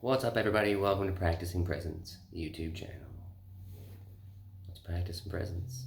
What's up, everybody? Welcome to Practicing Presence YouTube channel. Let's practice some presence.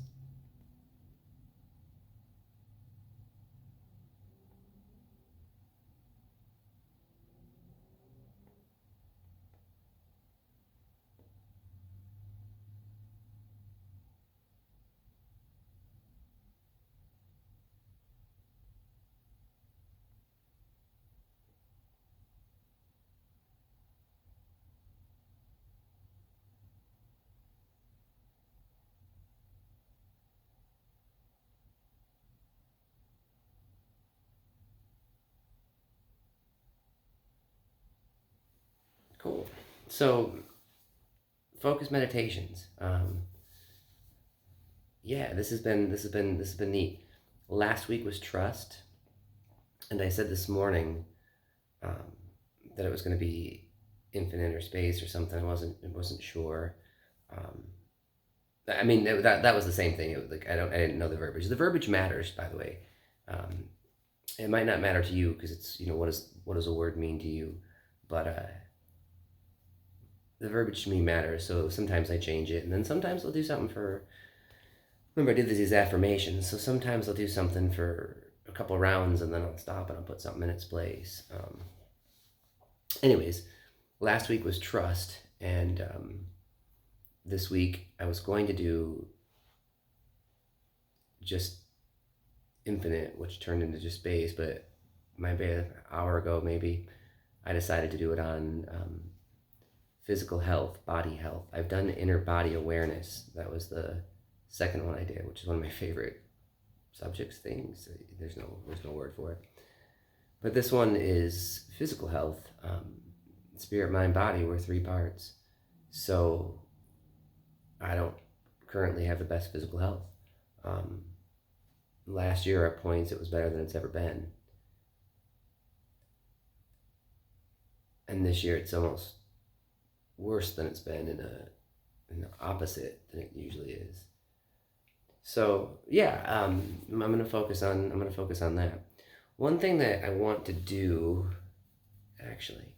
Cool. So, focus meditations. Yeah, this has been neat. Last week was trust, and I said this morning um, that it was going to be infinite or space or something. I wasn't sure. Um, I mean that was the same thing. It was like I didn't know the verbiage. The verbiage matters, by the way. Um, it might not matter to you because it's what does a word mean to you, but the verbiage to me matters. So sometimes I change it, and then sometimes I'll do something for. Remember, I did these affirmations, so sometimes I'll do something for a couple rounds, and then I'll stop and I'll put something in its place. Anyways, last week was trust, and this week I was going to do just infinite, which turned into just space, but maybe an hour ago, maybe I decided to do it on physical health, body health. I've done inner body awareness. That was the second one I did, which is one of my favorite subjects, things. There's no word for it. But this one is physical health. Spirit, mind, body were three parts. So I don't currently have the best physical health. Last year at points it was better than it's ever been. And this year it's almost worse than it's been in the opposite than it usually is. So yeah, I'm gonna focus on that. One thing that I want to do, actually,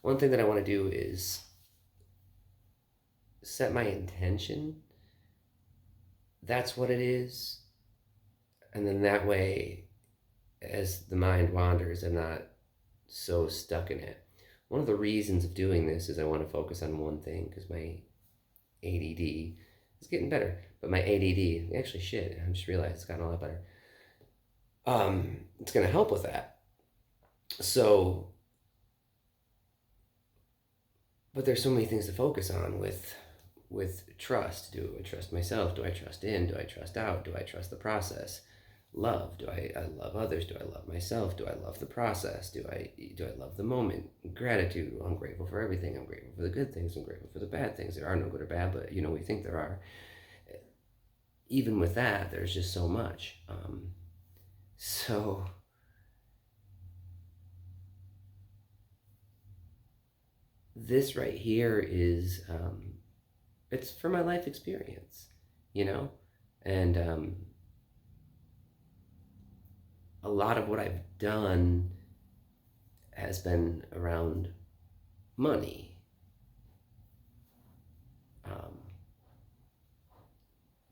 one thing that I want to do is set my intention. That's what it is, and then that way, as the mind wanders, I'm not so stuck in it. One of the reasons of doing this is I want to focus on one thing because my ADD is getting better, but my ADD, actually, shit, I just realized it's gotten a lot better. It's going to help with that. So, but there's so many things to focus on with trust. Do I trust myself? Do I trust in? Do I trust out? Do I trust the process? Love. Do I love others? Do I love myself? Do I love the process? Do I love the moment? Gratitude. I'm grateful for everything. I'm grateful for the good things. I'm grateful for the bad things. There are no good or bad, but we think there are. Even with that, there's just so much. So this right here is it's for my life experience, and a lot of what I've done has been around money.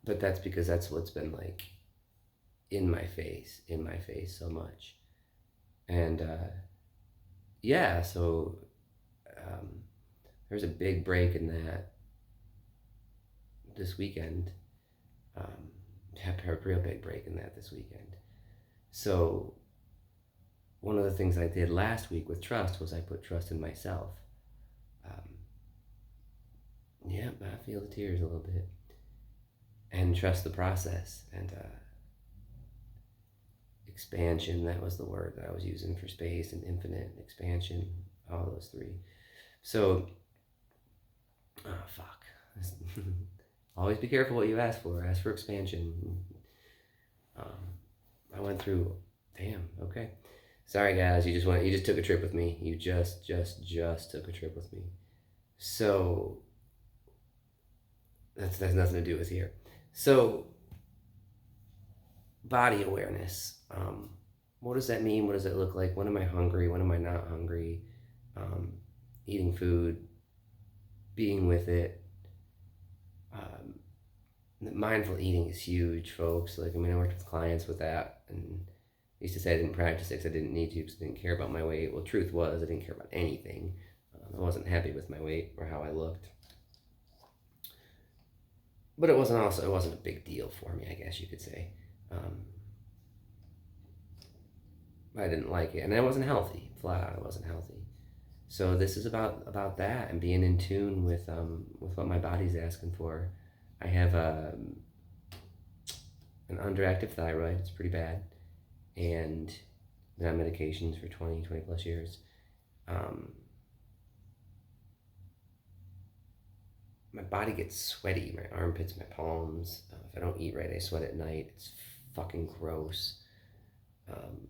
But that's because that's what's been like in my face so much. And yeah, so there's a big break in that this weekend. A real big break in that this weekend. So one of the things I did last week with trust was I put trust in myself. Yeah, I feel the tears a little bit. And trust the process. And expansion, that was the word that I was using for space, and infinite, expansion, all those three. So, fuck. Always be careful what you ask for. Ask for expansion. I went through, damn, okay. Sorry guys, you just took a trip with me. You just took a trip with me. So that's nothing to do with here. So body awareness. What does that mean? What does it look like? When am I hungry? When am I not hungry? eating food, being with it. Um, Mindful eating is huge, folks. Like, I mean, I worked with clients with that, and I used to say I didn't practice it because I didn't need to, because I didn't care about my weight. Well, truth was, I didn't care about anything. I wasn't happy with my weight or how I looked. But it wasn't a big deal for me, I guess you could say. Um, I didn't like it, and I wasn't healthy. Flat out, I wasn't healthy. So this is about that and being in tune with what my body's asking for. I have an underactive thyroid. It's pretty bad, and been on medications for 20 plus years. Um, my body gets sweaty, my armpits, my palms. If I don't eat right, I sweat at night. It's fucking gross. Um,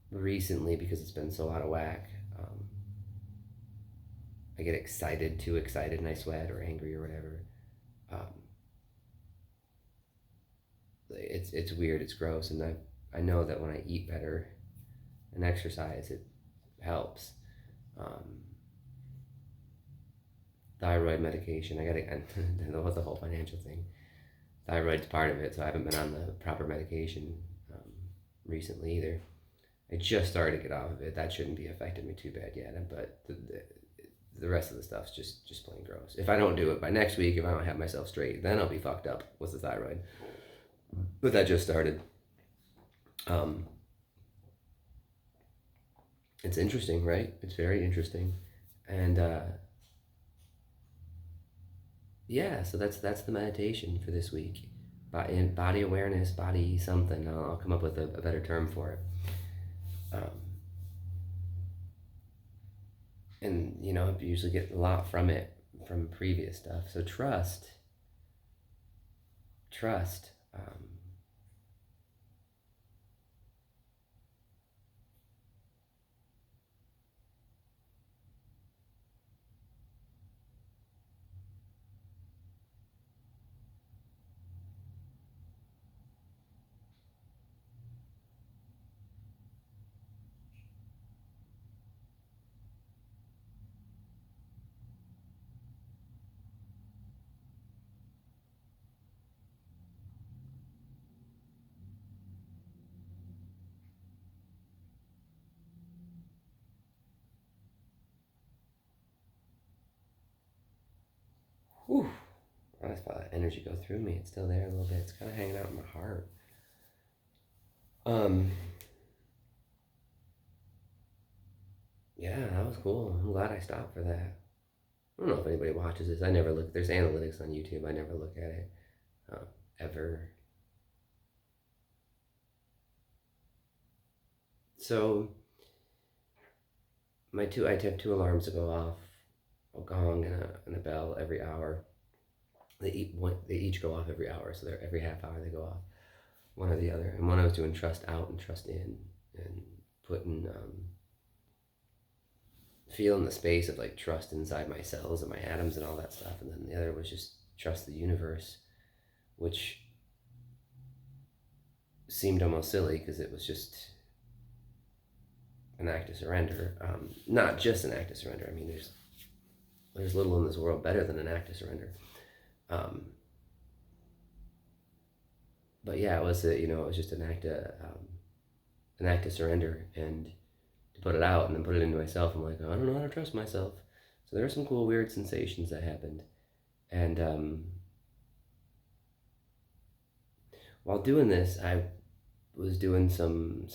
Recently, because it's been so out of whack, I get too excited, and I sweat or angry or whatever. Um, it's weird. It's gross, and I know that when I eat better and exercise, it helps. Um, Thyroid medication. I gotta the whole financial thing. Thyroid's part of it, so I haven't been on the proper medication recently either. I just started to get off of it. That shouldn't be affecting me too bad yet, but the rest of the stuff's just plain gross. If I don't do it by next week, if I don't have myself straight, then I'll be fucked up with the thyroid. But that just started. Um, it's interesting, right? It's very interesting, and yeah. So that's the meditation for this week. Body awareness, body something. I'll come up with a better term for it. And I usually get a lot from it from previous stuff. So trust. Whew. I just felt that energy go through me. It's still there a little bit. It's kind of hanging out in my heart. Um, yeah, that was cool. I'm glad I stopped for that. I don't know if anybody watches this. I never look. There's analytics on YouTube. I never look at it ever. So I have two alarms to go off, a gong and a bell every hour. They each go off every hour, so they're every half hour they go off, one or the other. And one I was doing trust out and trust in, and putting feeling the space of like trust inside my cells and my atoms and all that stuff. And then the other was just trust the universe, which seemed almost silly because it was just an act of surrender. Not just an act of surrender. I mean, there's little in this world better than an act of surrender. But yeah, it was it was just an act of surrender, and to put it out and then put it into myself. I'm like, oh, I don't know how to trust myself. So there were some cool, weird sensations that happened, and while doing this, I was doing some.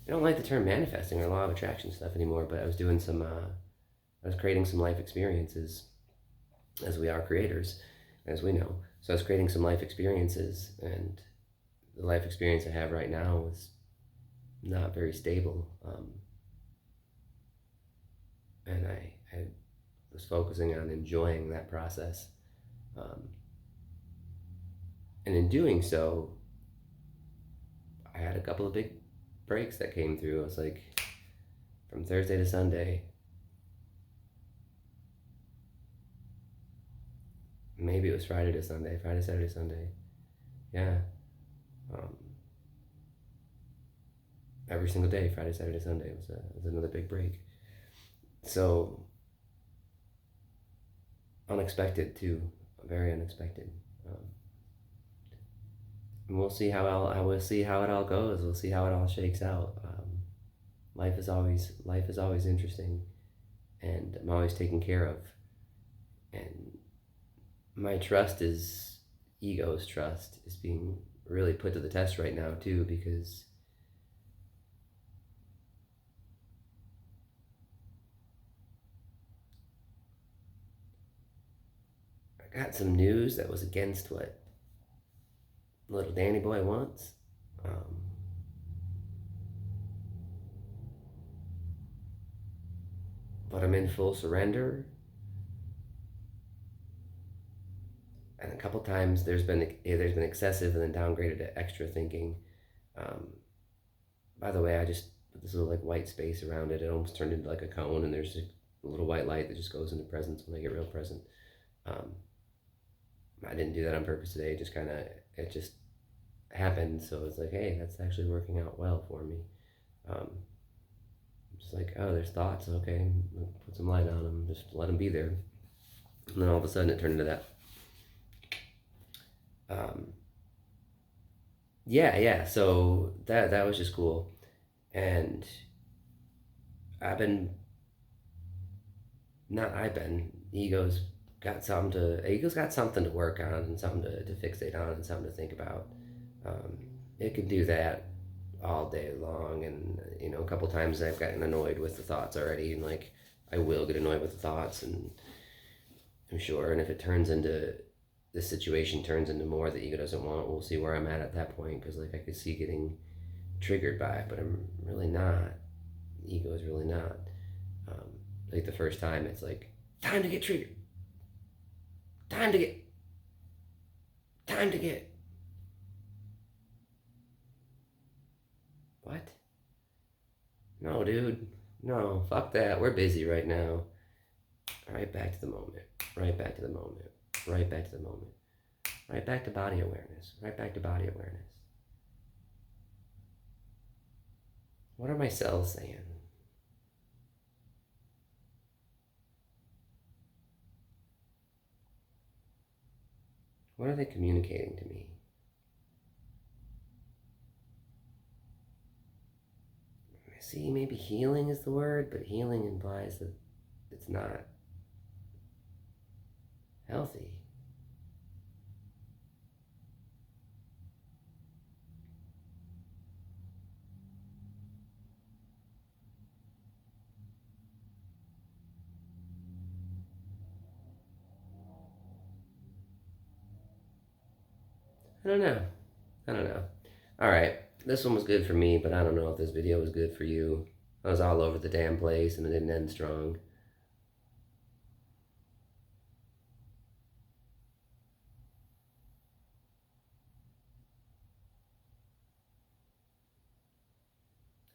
I don't like the term manifesting or law of attraction stuff anymore, but I was doing some. I was creating some life experiences, as we are creators, as we know. So I was creating some life experiences, and the life experience I have right now is not very stable. And I was focusing on enjoying that process. And in doing so, I had a couple of big breaks that came through. I was like, from Thursday to Sunday, maybe it was Friday, Saturday, Sunday. Yeah. every single day, Friday, Saturday, Sunday was another big break. So unexpected too, very unexpected. And we'll see we'll see how it all goes. We'll see how it all shakes out. Life is always interesting, and I'm always taken care of. And my trust is ego's trust is being really put to the test right now too, because I got some news that was against what little Danny boy wants. Um, but I'm in full surrender. And a couple times there's been excessive and then downgraded to extra thinking. Um, by the way, I just put this little like white space around it. It almost turned into like a cone, and there's a little white light that just goes into presence when I get real present. Um, I didn't do that on purpose today. It just happened. So it's like, hey, that's actually working out well for me. Um, just like, oh, there's thoughts. Okay, put some light on them. Just let them be there. And then all of a sudden, it turned into that. Um, yeah. So that was just cool, and I've been not. I've been ego's got something to work on and something to fixate on and something to think about. Um, it can do that all day long, and a couple times I've gotten annoyed with the thoughts already, and like I will get annoyed with the thoughts, and I'm sure, and if it turns into this situation turns into more that ego doesn't want, we'll see where I'm at that point, because like I could see getting triggered by it, but I'm really not. Ego is really not. Um, like the first time, it's like time to get triggered, time to get, time to get. What? No, dude. No, fuck that. We're busy right now. Right back to the moment. Right back to the moment. Right back to the moment. Right back to body awareness. Right back to body awareness. What are my cells saying? What are they communicating to me? See, maybe healing is the word, but healing implies that it's not healthy. I don't know. I don't know. All right. This one was good for me, but I don't know if this video was good for you. I was all over the damn place and it didn't end strong.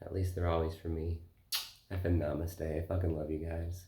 At least they're always for me. Effing namaste. I fucking love you guys.